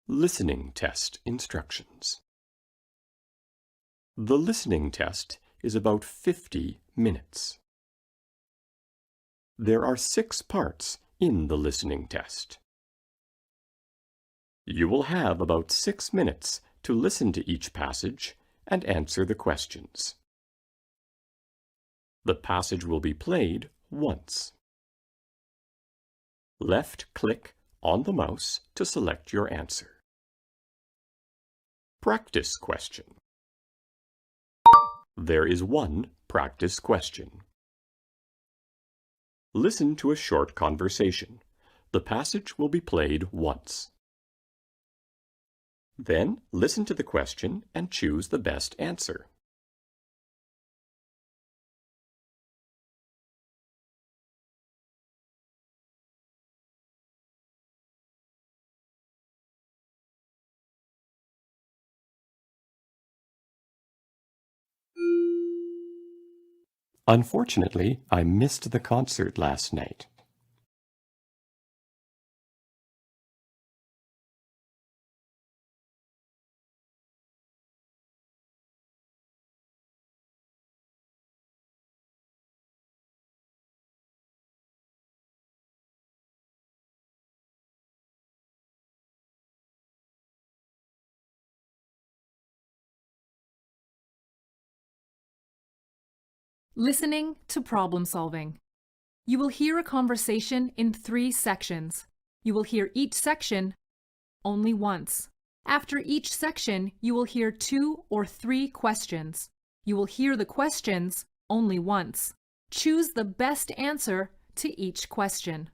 Listening Test Instructions. The listening test is about 50 minutes. There are 6 parts in the listening test. You will have about 6 minutes to listen to each passage and answer the questions. The passage will be played once. Left-click on the mouse to select your answer. Practice question. There is one practice question. Listen to a short conversation. The passage will be played once. Then listen to the question and choose the best answer. Unfortunately, I missed the concert last night. Listening to problem solving. You will hear a conversation in 3 sections. You will hear each section only once. After each section, you will hear 2 or 3 questions. You will hear the questions only once. Choose the best answer to each question.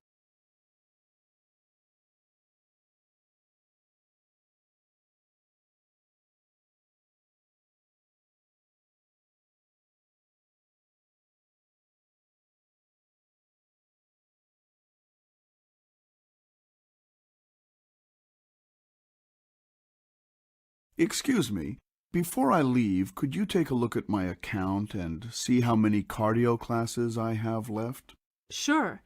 Excuse me, before I leave, could you take a look at my account and see how many cardio classes I have left? Sure.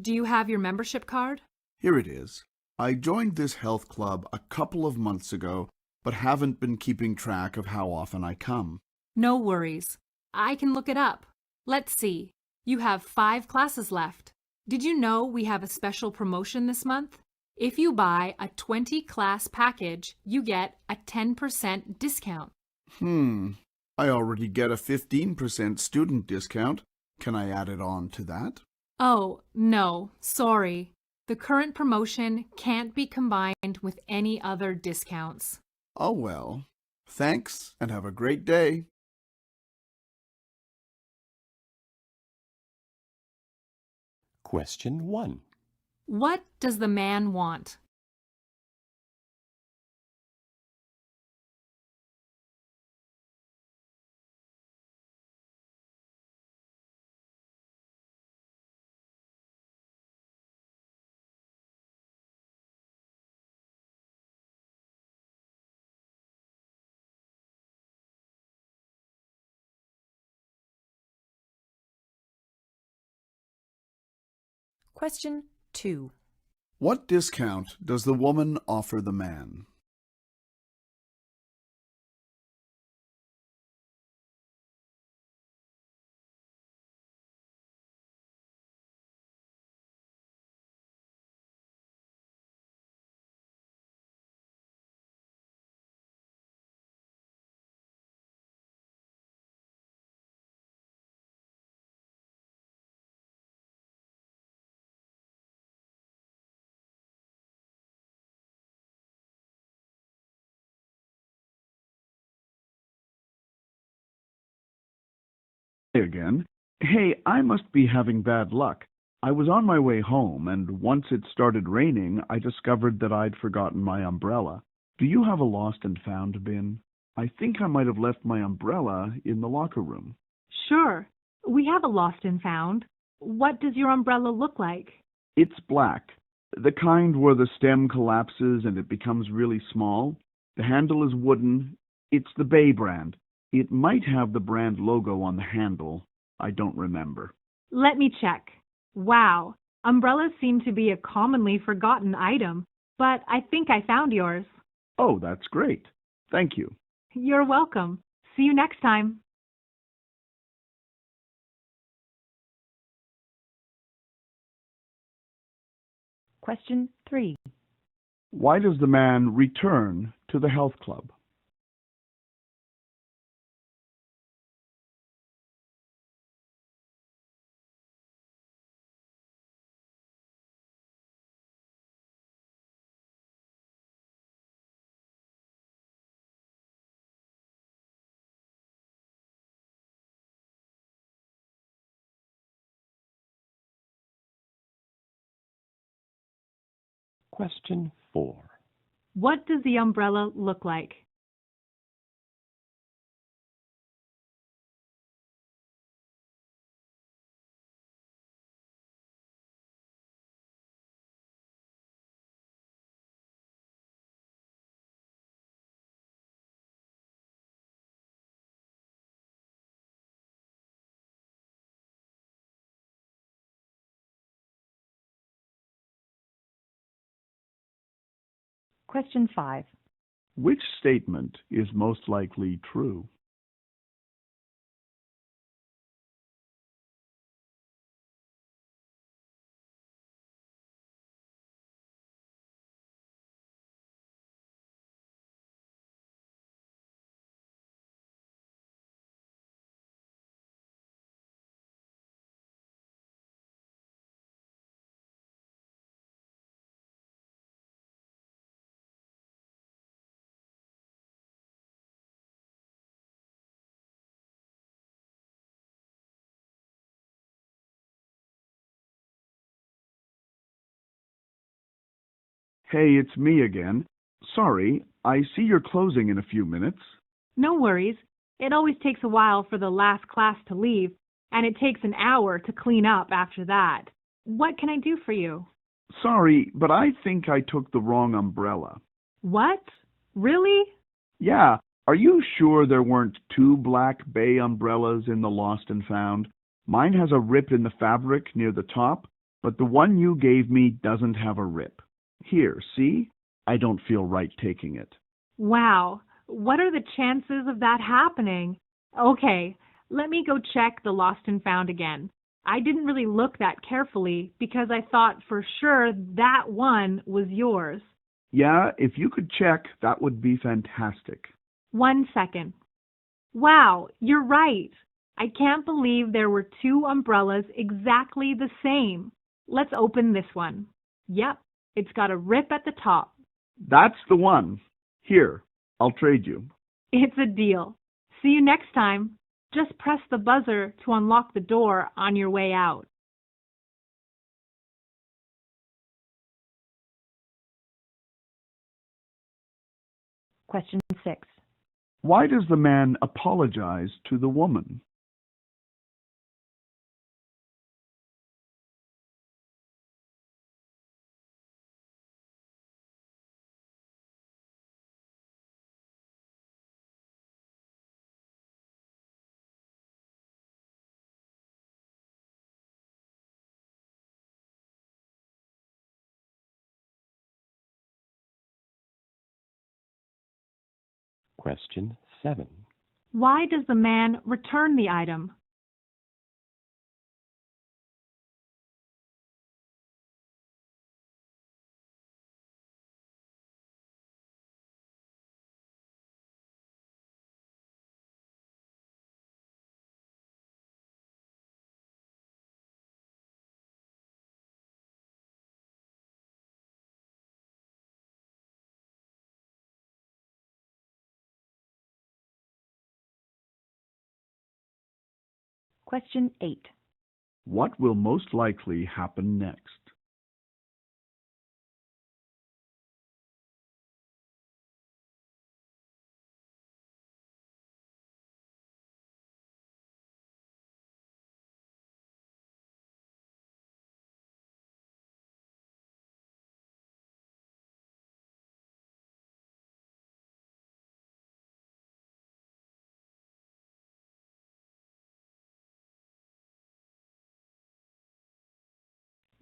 Do you have your membership card? Here it is. I joined this health club a couple of months ago, but haven't been keeping track of how often I come. No worries. I can look it up. Let's see. You have 5 classes left. Did you know we have a special promotion this month? If you buy a 20-class package, you get a 10% discount. I already get a 15% student discount. Can I add it on to that? Oh, no, sorry. The current promotion can't be combined with any other discounts. Oh well. Thanks, and have a great day. Question 1. What does the man want? Question 2. What discount does the woman offer the man? Again. Hey, I must be having bad luck. I was on my way home, and once it started raining, I discovered that I'd forgotten my umbrella. Do you have a lost and found bin? I think I might have left my umbrella in the locker room. Sure. We have a lost and found. What does your umbrella look like? It's black. The kind where the stem collapses and it becomes really small. The handle is wooden. It's the Bay brand. It might have the brand logo on the handle. I don't remember. Let me check. Wow. Umbrellas seem to be a commonly forgotten item, but I think I found yours. Oh, that's great. Thank you. You're welcome. See you next time. Question 3. Why does the man return to the health club? Question 4. What does the umbrella look like? Question 5. Which statement is most likely true? Hey, it's me again. Sorry, I see you're closing in a few minutes. No worries. It always takes a while for the last class to leave, and it takes an hour to clean up after that. What can I do for you? Sorry, but I think I took the wrong umbrella. What? Really? Yeah, are you sure there weren't two black bay umbrellas in the Lost and Found? Mine has a rip in the fabric near the top, but the one you gave me doesn't have a rip. Here, see? I don't feel right taking it. Wow. What are the chances of that happening? Okay, let me go check the Lost and Found again. I didn't really look that carefully because I thought for sure that one was yours. Yeah, if you could check, that would be fantastic. 1 second. Wow, you're right. I can't believe there were two umbrellas exactly the same. Let's open this one. Yep, it's got a rip at the top. That's the one. Here, I'll trade you. It's a deal. See you next time. Just press the buzzer to unlock the door on your way out. Question 6. Why does the man apologize to the woman? Question 7. Why does the man return the item? Question 8. What will most likely happen next?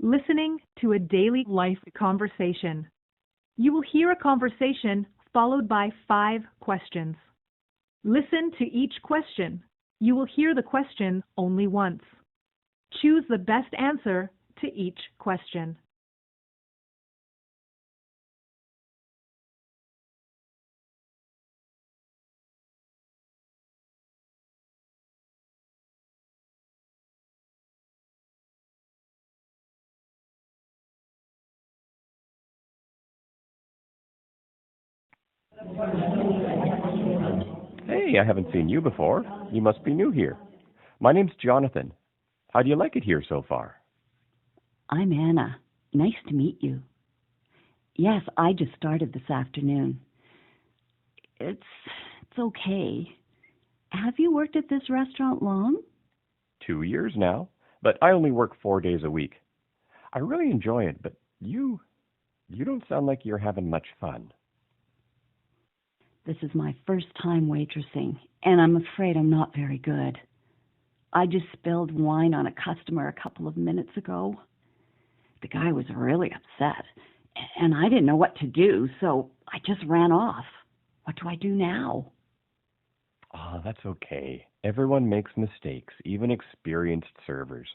Listening to a daily life conversation. You will hear a conversation followed by 5 questions. Listen to each question. You will hear the question only once. Choose the best answer to each question. Hey, I haven't seen you before. You must be new here. My name's Jonathan. How do you like it here so far? I'm Anna. Nice to meet you. Yes, I just started this afternoon. It's okay. Have you worked at this restaurant long? 2 years now, but I only work 4 days a week. I really enjoy it, but you don't sound like you're having much fun. This is my first time waitressing, and I'm afraid I'm not very good. I just spilled wine on a customer a couple of minutes ago. The guy was really upset, and I didn't know what to do, so I just ran off. What do I do now? Ah, that's okay. Everyone makes mistakes, even experienced servers.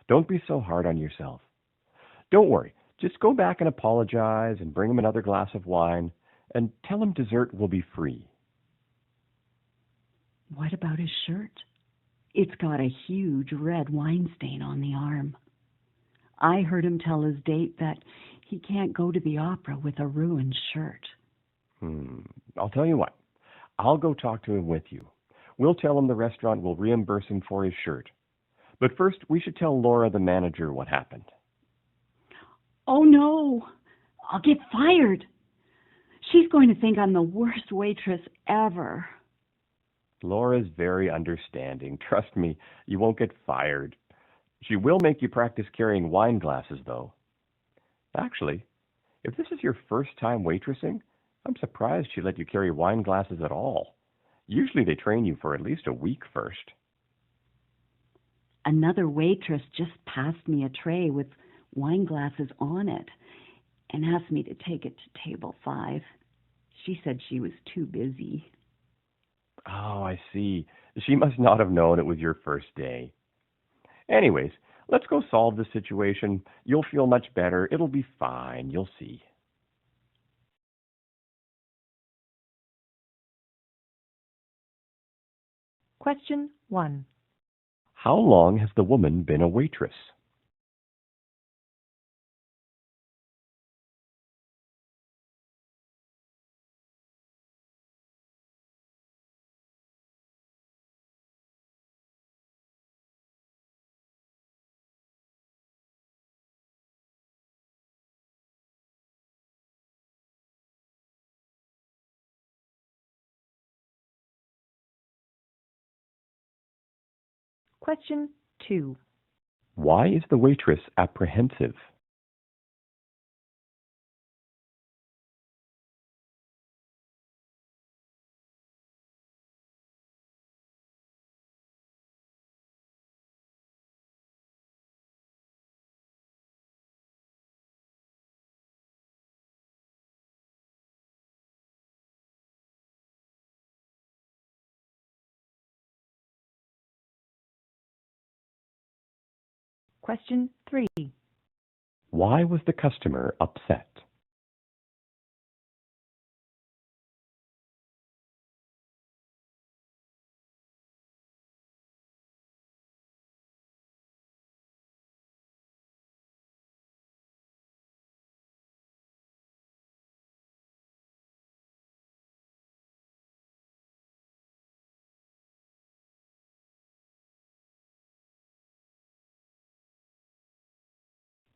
Don't be so hard on yourself. Don't worry. Just go back and apologize and bring him another glass of wine and tell him dessert will be free. What about his shirt? It's got a huge red wine stain on the arm. I heard him tell his date that he can't go to the opera with a ruined shirt. I'll tell you what. I'll go talk to him with you. We'll tell him the restaurant will reimburse him for his shirt. But first, we should tell Laura, the manager, what happened. Oh no, I'll get fired. She's going to think I'm the worst waitress ever. Laura's very understanding. Trust me, you won't get fired. She will make you practice carrying wine glasses, though. Actually, if this is your first time waitressing, I'm surprised she let you carry wine glasses at all. Usually they train you for at least a week first. Another waitress just passed me a tray with wine glasses on it and asked me to take it to table 5. She said she was too busy. Oh, I see. She must not have known it was your first day. Anyways, let's go solve the situation. You'll feel much better. It'll be fine. You'll see. Question 1. How long has the woman been a waitress? Question 2. Why is the waitress apprehensive? Question 3. Why was the customer upset?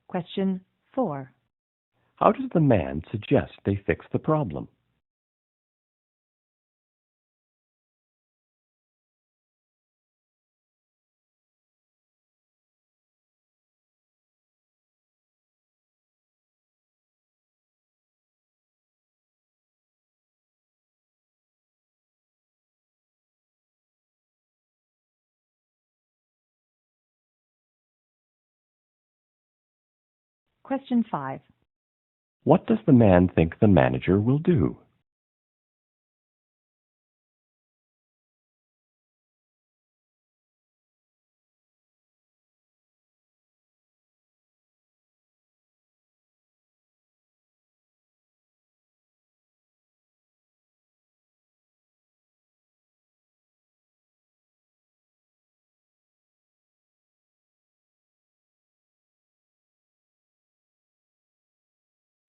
Question 4. How does the man suggest they fix the problem? Question 5. What does the man think the manager will do?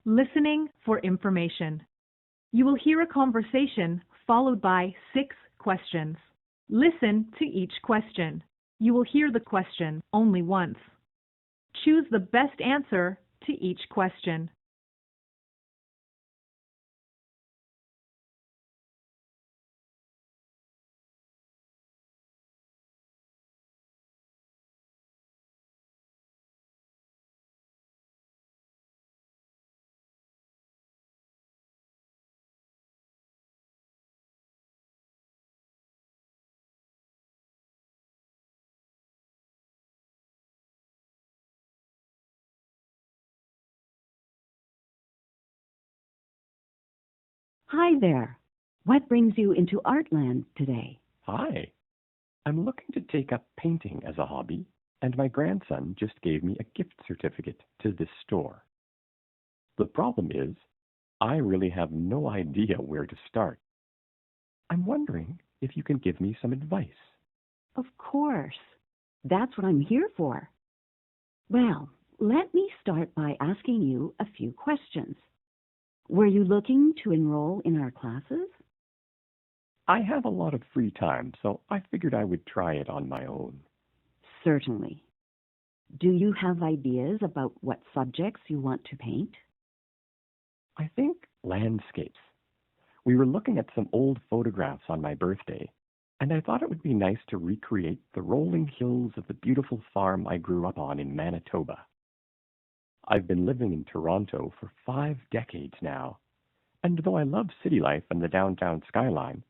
Listening for information. You will hear a conversation followed by 6 questions. Listen to each question. You will hear the question only once. Choose the best answer to each question. Hi there. What brings you into Artland today? Hi. I'm looking to take up painting as a hobby, and my grandson just gave me a gift certificate to this store. The problem is, I really have no idea where to start. I'm wondering if you can give me some advice. Of course. That's what I'm here for. Well, let me start by asking you a few questions. Were you looking to enroll in our classes? I have a lot of free time, so I figured I would try it on my own. Certainly. Do you have ideas about what subjects you want to paint? I think landscapes. We were looking at some old photographs on my birthday, and I thought it would be nice to recreate the rolling hills of the beautiful farm I grew up on in Manitoba. I've been living in Toronto for 5 decades now, and though I love city life and the downtown skyline,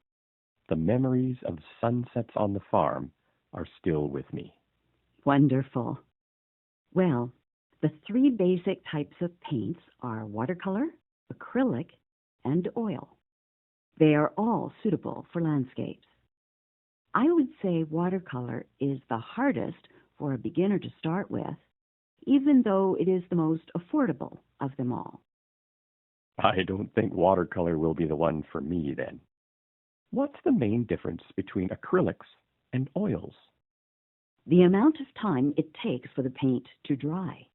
the memories of sunsets on the farm are still with me. Wonderful. Well, the 3 basic types of paints are watercolor, acrylic, and oil. They are all suitable for landscapes. I would say watercolor is the hardest for a beginner to start with, even though it is the most affordable of them all. I don't think watercolor will be the one for me then. What's the main difference between acrylics and oils? The amount of time it takes for the paint to dry.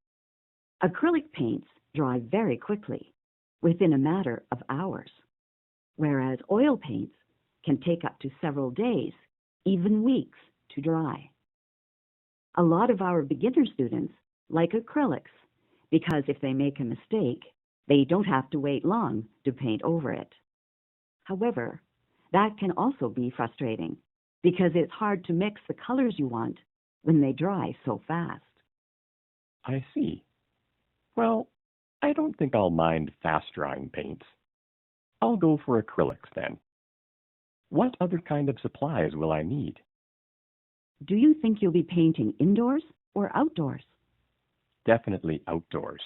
Acrylic paints dry very quickly, within a matter of hours, whereas oil paints can take up to several days, even weeks, to dry. A lot of our beginner students like acrylics because if they make a mistake, they don't have to wait long to paint over it. However, that can also be frustrating because it's hard to mix the colors you want when they dry so fast. I see. Well, I don't think I'll mind fast-drying paints. I'll go for acrylics then. What other kind of supplies will I need? Do you think you'll be painting indoors or outdoors? Definitely outdoors.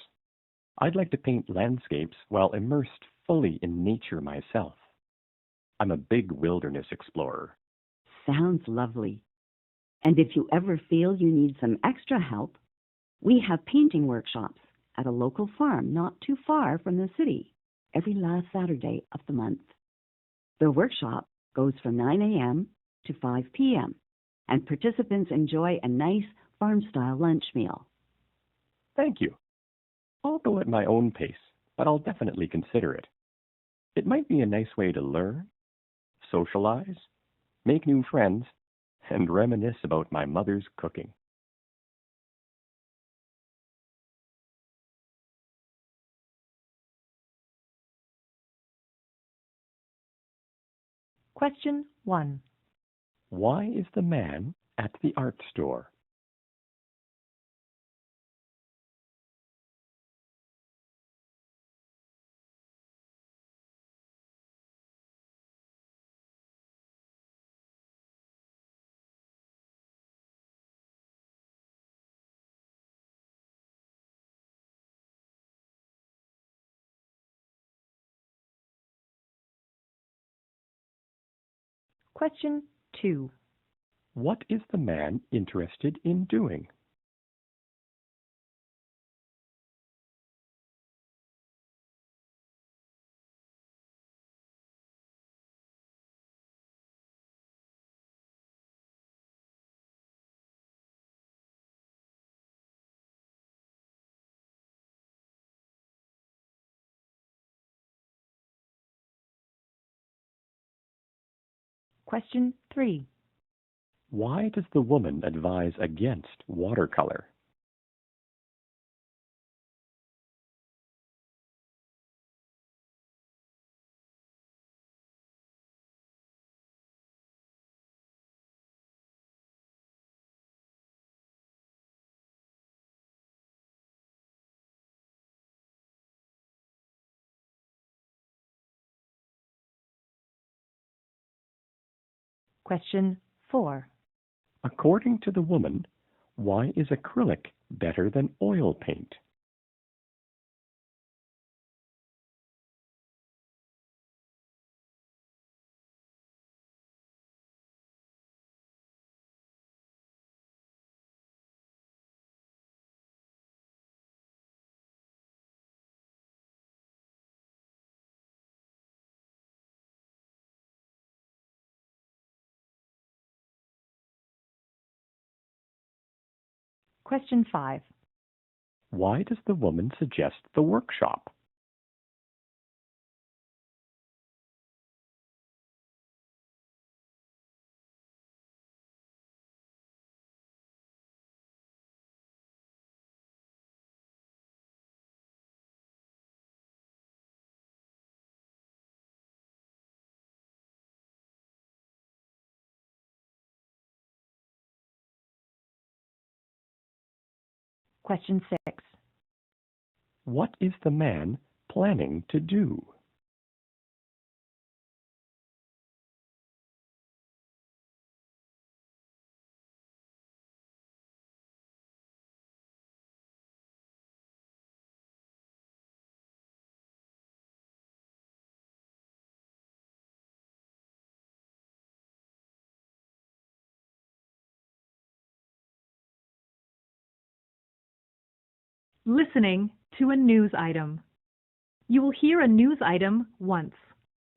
I'd like to paint landscapes while immersed fully in nature myself. I'm a big wilderness explorer. Sounds lovely. And if you ever feel you need some extra help, we have painting workshops at a local farm not too far from the city every last Saturday of the month. The workshop goes from 9 a.m. to 5 p.m., and participants enjoy a nice farm-style lunch meal. Thank you. I'll go at my own pace, but I'll definitely consider it. It might be a nice way to learn, socialize, make new friends, and reminisce about my mother's cooking. Question 1. Why is the man at the art store? Question 2. What is the man interested in doing? Question 3. Why does the woman advise against watercolor? Question 4. According to the woman, why is acrylic better than oil paint? Question 5. Why does the woman suggest the workshop? Question 6. What is the man planning to do? Listening to a news item. You will hear a news item once.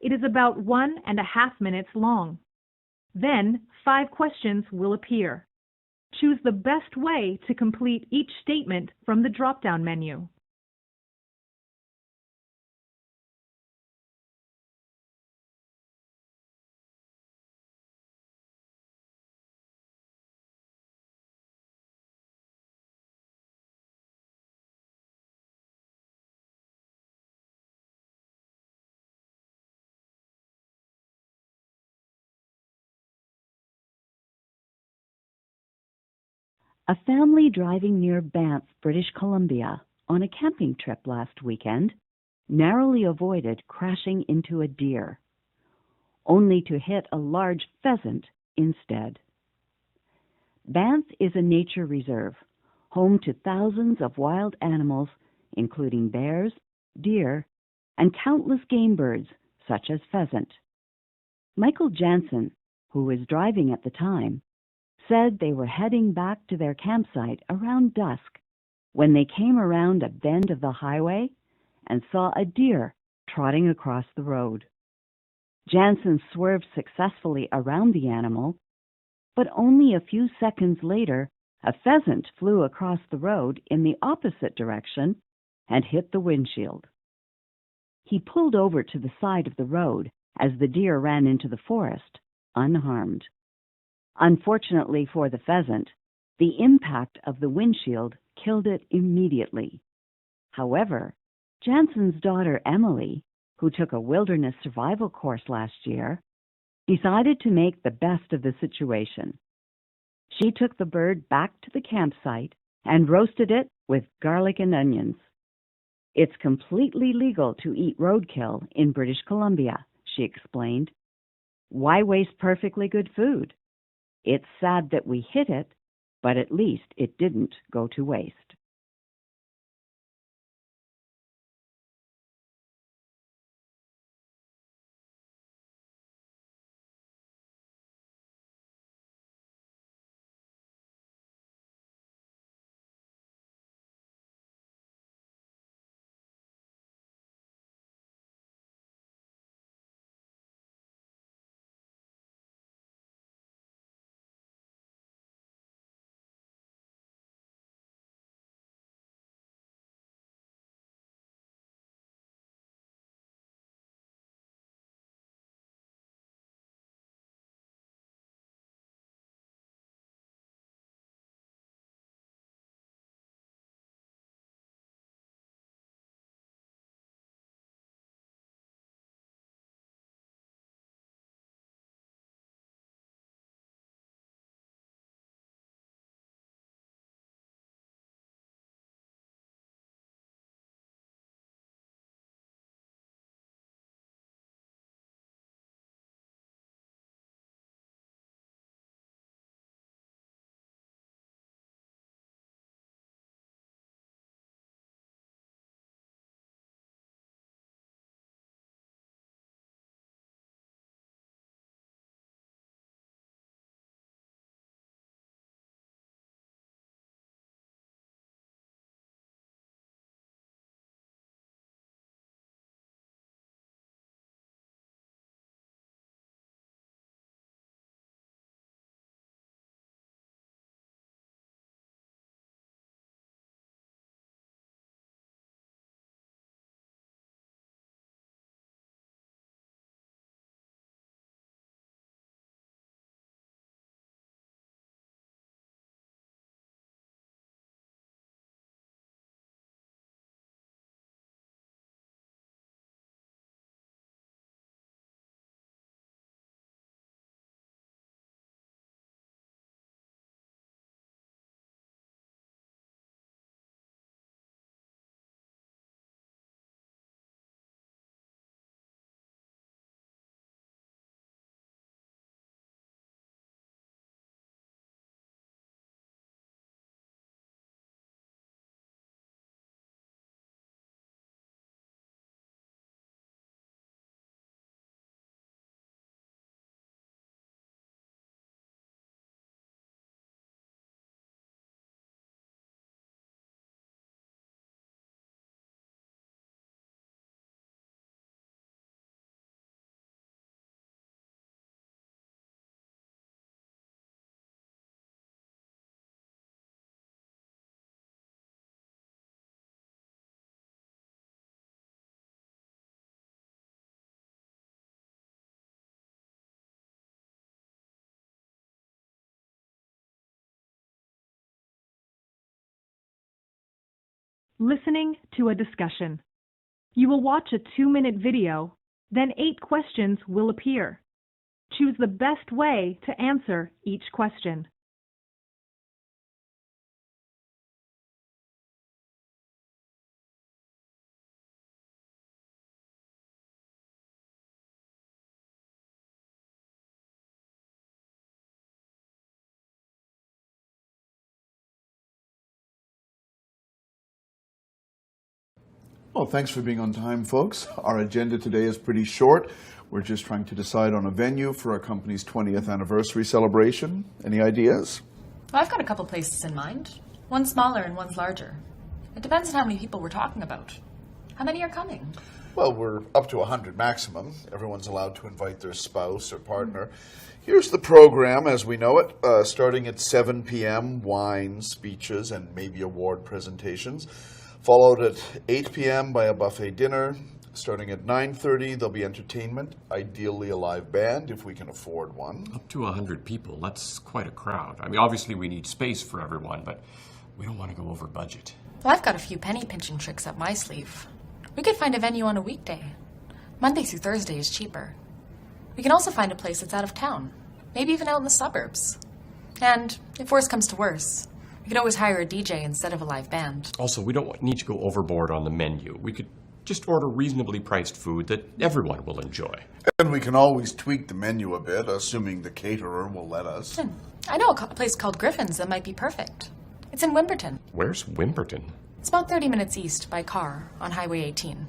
It is about 1.5 minutes long. Then 5 questions will appear. Choose the best way to complete each statement from the drop-down menu. A family driving near Banff, British Columbia, on a camping trip last weekend narrowly avoided crashing into a deer, only to hit a large pheasant instead. Banff is a nature reserve, home to thousands of wild animals, including bears, deer, and countless game birds, such as pheasant. Michael Jansen, who was driving at the time, said they were heading back to their campsite around dusk when they came around a bend of the highway and saw a deer trotting across the road. Jansen swerved successfully around the animal, but only a few seconds later, a pheasant flew across the road in the opposite direction and hit the windshield. He pulled over to the side of the road as the deer ran into the forest, unharmed. Unfortunately for the pheasant, the impact of the windshield killed it immediately. However, Jansen's daughter Emily, who took a wilderness survival course last year, decided to make the best of the situation. She took the bird back to the campsite and roasted it with garlic and onions. It's completely legal to eat roadkill in British Columbia, she explained. Why waste perfectly good food? It's sad that we hit it, but at least it didn't go to waste. Listening to a discussion. You will watch a 2-minute video, then 8 questions will appear. Choose the best way to answer each question. Well, thanks for being on time, folks. Our agenda today is pretty short. We're just trying to decide on a venue for our company's 20th anniversary celebration. Any ideas? Well, I've got a couple places in mind. One's smaller and one's larger. It depends on how many people we're talking about. How many are coming? Well, we're up to 100 maximum. Everyone's allowed to invite their spouse or partner. Here's the program as we know it. Starting at 7 p.m., wine, speeches, and maybe award presentations. Followed at 8 p.m. by a buffet dinner. Starting at 9:30, there'll be entertainment, ideally a live band, if we can afford one. Up to 100 people, that's quite a crowd. I mean, obviously we need space for everyone, but we don't want to go over budget. Well, I've got a few penny pinching tricks up my sleeve. We could find a venue on a weekday. Monday through Thursday is cheaper. We can also find a place that's out of town, maybe even out in the suburbs. And if worse comes to worse, we could always hire a DJ instead of a live band. Also, we don't need to go overboard on the menu. We could just order reasonably priced food that everyone will enjoy. And we can always tweak the menu a bit, assuming the caterer will let us. I know a place called Griffin's that might be perfect. It's in Wimberton. Where's Wimberton? It's about 30 minutes east by car on Highway 18.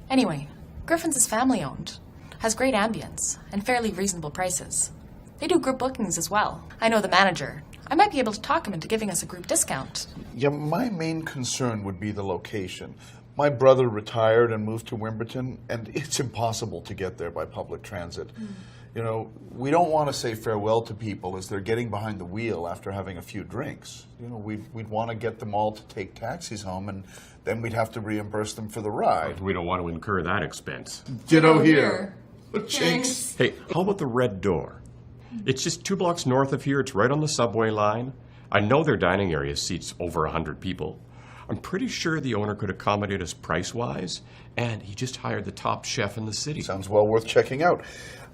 Anyway, Griffin's is family-owned, has great ambience, and fairly reasonable prices. They do group bookings as well. I know the manager. I might be able to talk him into giving us a group discount. Yeah, my main concern would be the location. My brother retired and moved to Wimberton, and it's impossible to get there by public transit. You know, we don't want to say farewell to people as they're getting behind the wheel after having a few drinks. You know, we'd want to get them all to take taxis home, and then we'd have to reimburse them for the ride. We don't want to incur that expense. Ditto here. Jinx. Hey, how about the Red Door? It's just 2 blocks north of here. It's right on the subway line. I know their dining area seats over 100 people. I'm pretty sure the owner could accommodate us price-wise, and he just hired the top chef in the city. Sounds well worth checking out.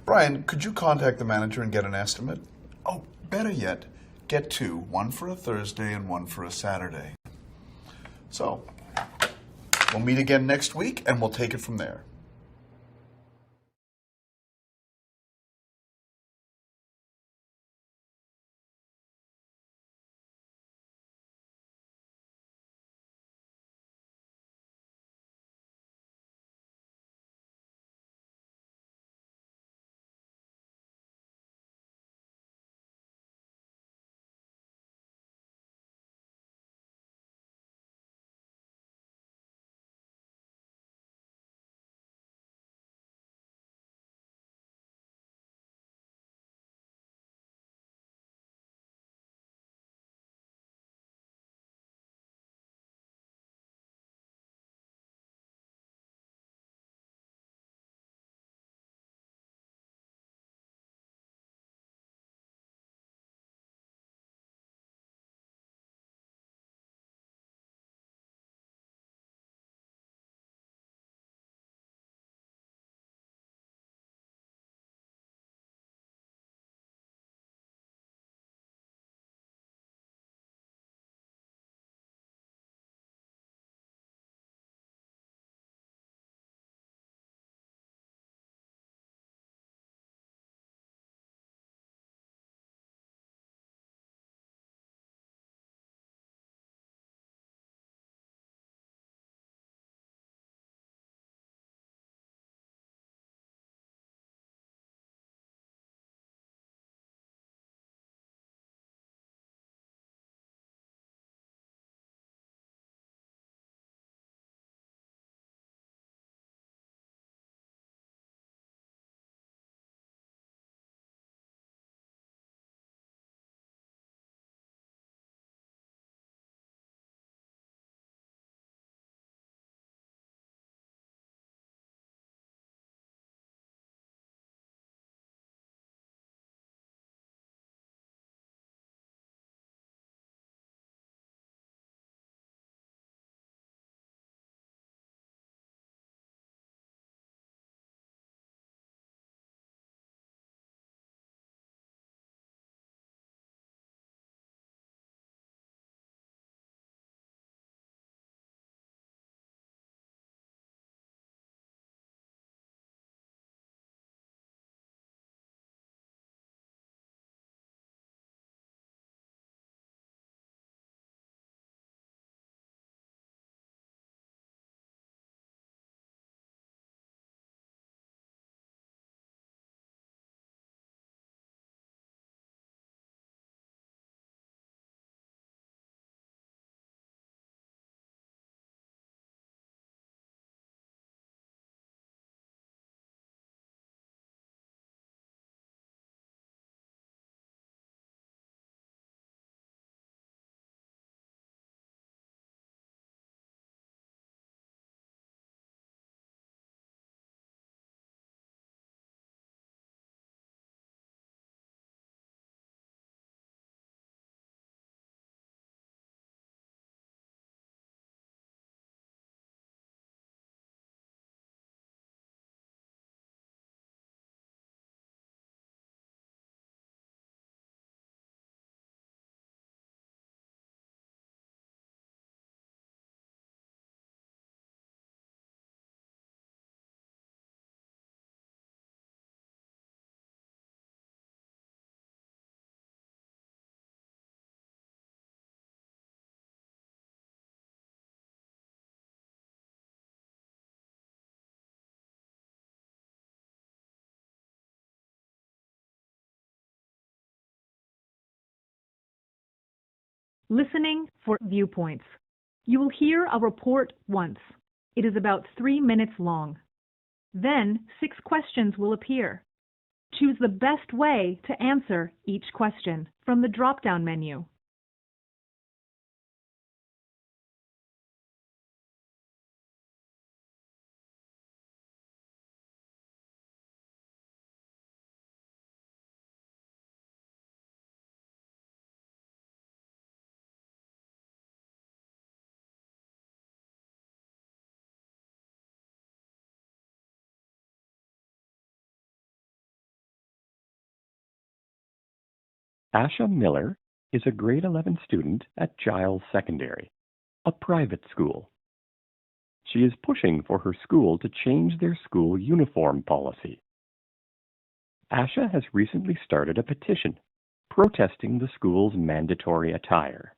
Brian, could you contact the manager and get an estimate? Oh, better yet, get 2, one for a Thursday and one for a Saturday. So, we'll meet again next week, and we'll take it from there. Listening for viewpoints. You will hear a report once. It is about 3 minutes long. Then 6 questions will appear. Choose the best way to answer each question from the drop-down menu. Asha Miller is a grade 11 student at Giles Secondary, a private school. She is pushing for her school to change their school uniform policy. Asha has recently started a petition protesting the school's mandatory attire.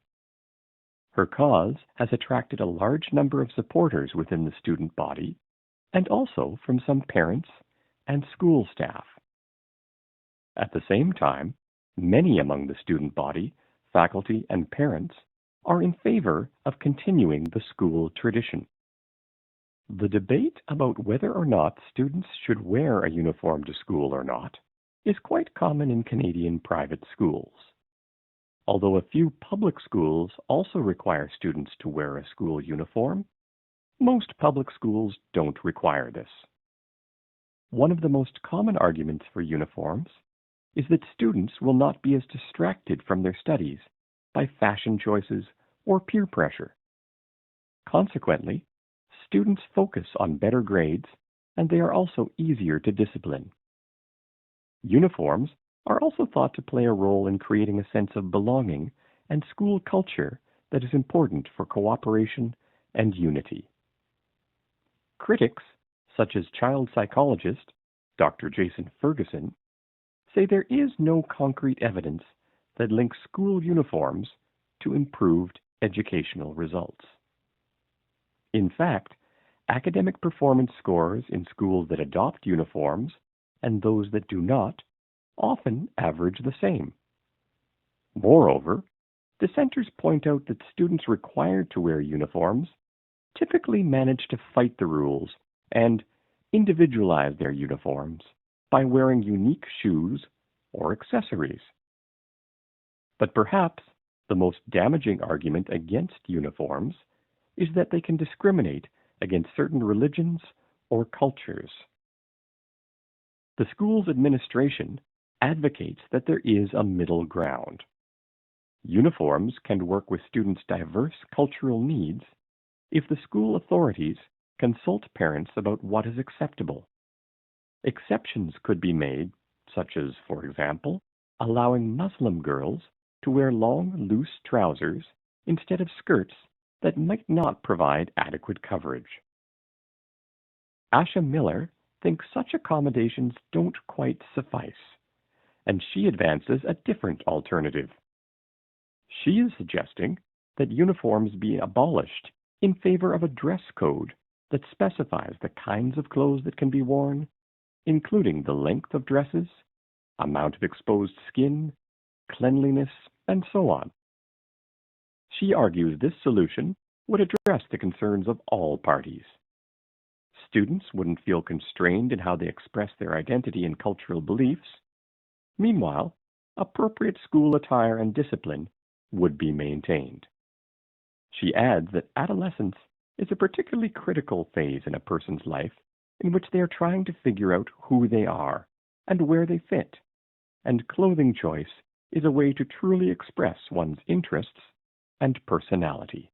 Her cause has attracted a large number of supporters within the student body and also from some parents and school staff. At the same time, many among the student body, faculty, and parents are in favor of continuing the school tradition. The debate about whether or not students should wear a uniform to school or not is quite common in Canadian private schools. Although a few public schools also require students to wear a school uniform, most public schools don't require this. One of the most common arguments for uniforms is that students will not be as distracted from their studies by fashion choices or peer pressure. Consequently, students focus on better grades, and they are also easier to discipline. Uniforms are also thought to play a role in creating a sense of belonging and school culture that is important for cooperation and unity. Critics, such as child psychologist Dr. Jason Ferguson, say there is no concrete evidence that links school uniforms to improved educational results. In fact, academic performance scores in schools that adopt uniforms and those that do not often average the same. Moreover, dissenters point out that students required to wear uniforms typically manage to fight the rules and individualize their uniforms by wearing unique shoes or accessories. But perhaps the most damaging argument against uniforms is that they can discriminate against certain religions or cultures. The school's administration advocates that there is a middle ground. Uniforms can work with students' diverse cultural needs if the school authorities consult parents about what is acceptable. Exceptions could be made, such as, for example, allowing Muslim girls to wear long, loose trousers instead of skirts that might not provide adequate coverage. Asha Miller thinks such accommodations don't quite suffice, and she advances a different alternative. She is suggesting that uniforms be abolished in favor of a dress code that specifies the kinds of clothes that can be worn, including the length of dresses, amount of exposed skin, cleanliness, and so on. She argues this solution would address the concerns of all parties. Students wouldn't feel constrained in how they express their identity and cultural beliefs. Meanwhile, appropriate school attire and discipline would be maintained. She adds that adolescence is a particularly critical phase in a person's life in which they are trying to figure out who they are and where they fit, and clothing choice is a way to truly express one's interests and personality.